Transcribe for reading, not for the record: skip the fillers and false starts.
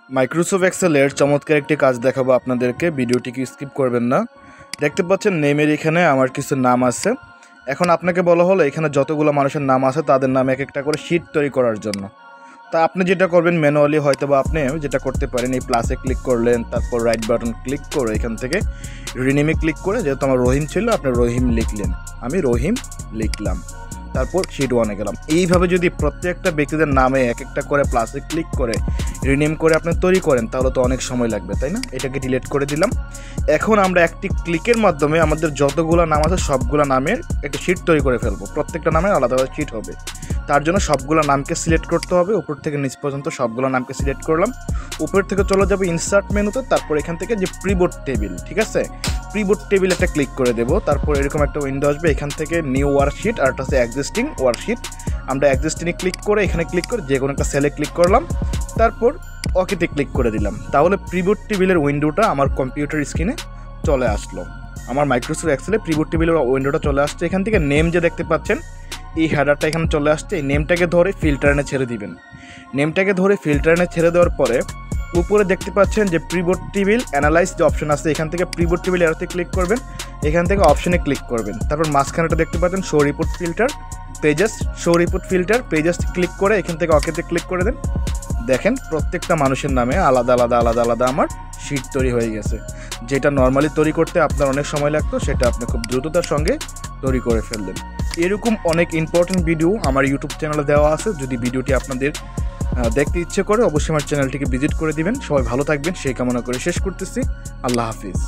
Microsoft এক্সেলের চমৎকার একটি কাজ দেখাবো আপনাদেরকে, ভিডিওটিকে স্কিপ করবেন না। দেখতে পাচ্ছেন নেমের এখানে আমার কিছু নাম আছে। এখন আপনাকে বলা হলো এখানে যতগুলো মানুষের নাম আছে তাদের নামে এক একটা করে শিট তৈরি করার জন্য। তা আপনি যেটা করবেন ম্যানুয়ালি, হয়তো বা আপনি যেটা করতে পারেন এই প্লাসে ক্লিক করলেন, তারপর রাইট বাটন ক্লিক করে এখান থেকে রিনেমে ক্লিক করে, যেহেতু আমার রহিম ছিল আপনি রহিম লিখলেন, আমি রহিম লিখলাম, তারপর শিট 1-এ গেলাম। এইভাবে যদি প্রত্যেকটা ব্যক্তিদের নামে এক একটা করে প্লাসে ক্লিক করে রিনেম করে আপনি তৈরি করেন তাহলে তো অনেক সময় লাগবে, তাই না? এটাকে ডিলিট করে দিলাম। এখন আমরা একটি ক্লিকের মাধ্যমে আমাদের যতগুলো নাম আছে সবগুলো নামের একটা শিট তৈরি করে ফেলবো। প্রত্যেকটা নামের আলাদা আলাদা শিট হবে। তার জন্য সবগুলো নামকে সিলেক্ট করতে হবে, উপর থেকে নিচ পর্যন্ত সবগুলো নামকে সিলেক্ট করলাম। উপর থেকে চলে যাবে ইনসার্ট মেনুতে, তারপর এখান থেকে যে প্রিবোর্ড টেবিল, ঠিক আছে, প্রিবোর্ড টেবিল একটা ক্লিক করে দেবো। তারপর এরকম একটা উইন্ডো আসবে, এখান থেকে নিউ ওয়ার্কশিট আর একটা হচ্ছে এক্সিস্টিং ওয়ার্কশিট। আমরা এক্সিস্টিংয়ে ক্লিক করে এখানে ক্লিক করে যে কোনো একটা সেলে ক্লিক করলাম, তারপর ওকেতে ক্লিক করে দিলাম। তাহলে প্রিবোর্ড টেবিলের উইন্ডোটা আমার কম্পিউটার স্ক্রিনে চলে আসলো। আমার মাইক্রোসফট এক্সেলে প্রিবোর্ড টেবিলের উইন্ডোটা চলে আসছে। এখান থেকে নেম যে দেখতে পাচ্ছেন এই হেডারটা এখানে চলে আসছে। এই নেমটাকে ধরে ফিল্টার এনে ছেড়ে দিবেন। নেমটাকে ধরে ফিল্টার এনে ছেড়ে দেওয়ার পরে উপরে দেখতে পাচ্ছেন যে প্রিবোর্ড টেবিল অ্যানালাইজ যে অপশন আছে, এখান থেকে প্রিবোর্ড টেবিল এরতে ক্লিক করবেন, এখান থেকে অপশনে ক্লিক করবেন। তারপর মাঝখানেটা দেখতে পাচ্ছেন show report filter pages, show report filter pages click করে এখান থেকে ওকেতে ক্লিক করে দেন। দেখেন প্রত্যেকটা মানুষের নামে আলাদা আলাদা আলাদা আলাদা আমার শিট তৈরি হয়ে গেছে। যেটা নর্মালি তৈরি করতে আপনার অনেক সময় লাগতো সেটা আপনি খুব দ্রুততার সঙ্গে তৈরি করে ফেললেন। এরকম অনেক ইম্পর্টেন্ট ভিডিও আমার ইউটিউব চ্যানেলে দেওয়া আছে। যদি ভিডিওটি আপনাদের দেখতে ইচ্ছে করে অবশ্যই আমার চ্যানেলটিকে ভিজিট করে দিবেন। সবাই ভালো থাকবেন সেই কামনা করে শেষ করতেছি। আল্লাহ হাফিজ।